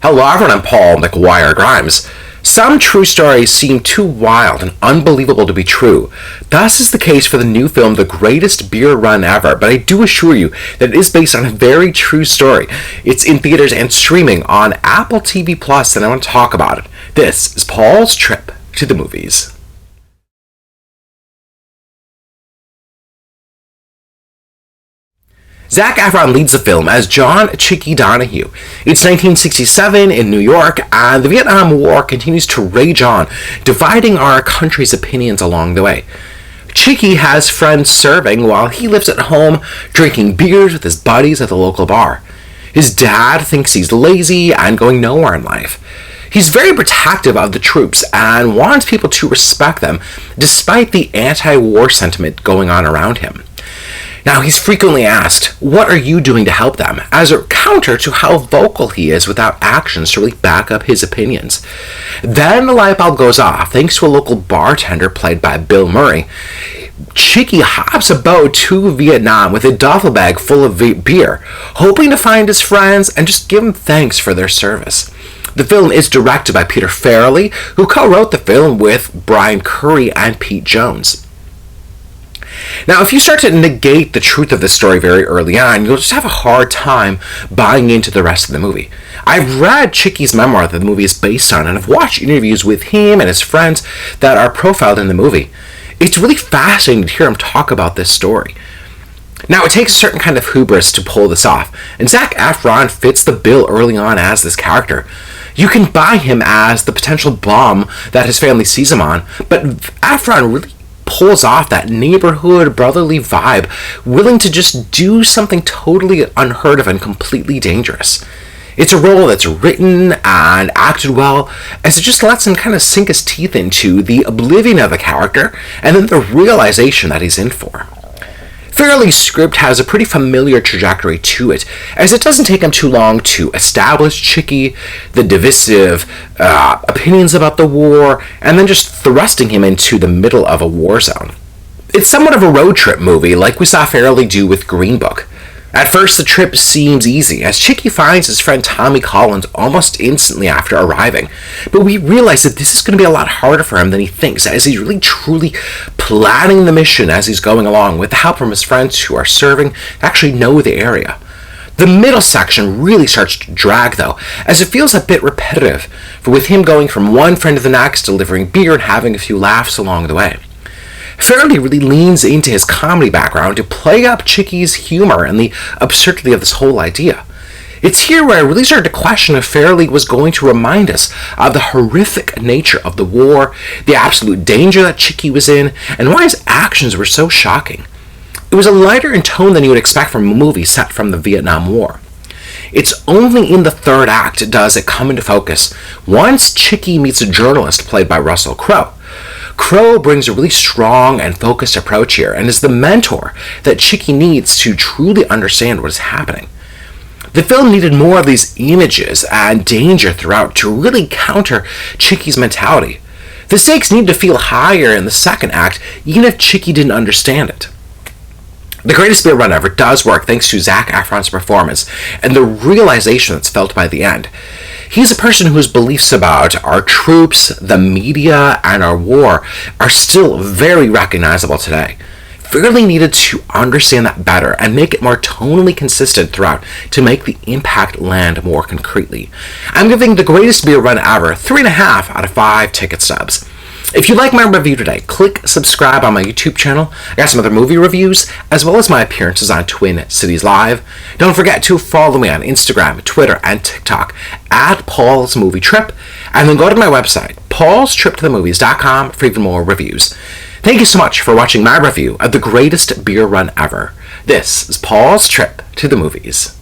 Hello everyone, I'm Paul McGuire Grimes. Some true stories seem too wild and unbelievable to be true. Thus is the case for the new film, The Greatest Beer Run Ever, but I do assure you that it is based on a very true story. It's in theaters and streaming on Apple TV Plus, and I want to talk about it. This is Paul's trip to the movies. Zac Efron leads the film as John "Chicky" Donahue. It's 1967 in New York, and the Vietnam War continues to rage on, dividing our country's opinions along the way. Chicky has friends serving while he lives at home, drinking beers with his buddies at the local bar. His dad thinks he's lazy and going nowhere in life. He's very protective of the troops and wants people to respect them, despite the anti-war sentiment going on around him. Now, he's frequently asked, what are you doing to help them? As a counter to how vocal he is without actions to really back up his opinions. Then the light bulb goes off, thanks to a local bartender played by Bill Murray. Chicky hops a boat to Vietnam with a duffel bag full of beer, hoping to find his friends and just give them thanks for their service. The film is directed by Peter Farrelly, who co-wrote the film with Brian Currie and Pete Jones. Now, if you start to negate the truth of this story very early on, you'll just have a hard time buying into the rest of the movie. I've read Chicky's memoir that the movie is based on, and I've watched interviews with him and his friends that are profiled in the movie. It's really fascinating to hear him talk about this story. Now, it takes a certain kind of hubris to pull this off, and Zac Efron fits the bill early on as this character. You can buy him as the potential bum that his family sees him on, but Efron really pulls off that neighborhood brotherly vibe, willing to just do something totally unheard of and completely dangerous. It's a role that's written and acted well, as it just lets him kind of sink his teeth into the oblivion of the character and then the realization that he's in for. Farrelly's script has a pretty familiar trajectory to it, as it doesn't take him too long to establish Chicky, the divisive opinions about the war, and then just thrusting him into the middle of a war zone. It's somewhat of a road trip movie, like we saw Farrelly do with Green Book. At first, the trip seems easy, as Chicky finds his friend Tommy Collins almost instantly after arriving. But we realize that this is going to be a lot harder for him than he thinks, as he's really truly planning the mission as he's going along, with the help from his friends who are serving, actually know the area. The middle section really starts to drag, though, as it feels a bit repetitive, with him going from one friend to the next, delivering beer and having a few laughs along the way. Farrelly really leans into his comedy background to play up Chicky's humor and the absurdity of this whole idea. It's here where I really started to question if Farrelly was going to remind us of the horrific nature of the war, the absolute danger that Chicky was in, and why his actions were so shocking. It was a lighter in tone than you would expect from a movie set from the Vietnam War. It's only in the third act does it come into focus, once Chicky meets a journalist played by Russell Crowe. Crowe brings a really strong and focused approach here and is the mentor that Chicky needs to truly understand what is happening. The film needed more of these images and danger throughout to really counter Chicky's mentality. The stakes need to feel higher in the second act, even if Chicky didn't understand it. The Greatest Beer Run Ever does work thanks to Zac Efron's performance and the realization that's felt by the end. He's a person whose beliefs about our troops, the media, and our war are still very recognizable today. Farrelly needed to understand that better and make it more tonally consistent throughout to make the impact land more concretely. I'm giving The Greatest Beer Run Ever 3.5 out of 5 ticket stubs. If you like my review today, click subscribe on my YouTube channel. I got some other movie reviews, as well as my appearances on Twin Cities Live. Don't forget to follow me on Instagram, Twitter, and TikTok at Paul's Movie Trip, and then go to my website, paulstriptothemovies.com, for even more reviews. Thank you so much for watching my review of The Greatest Beer Run Ever. This is Paul's Trip to the Movies.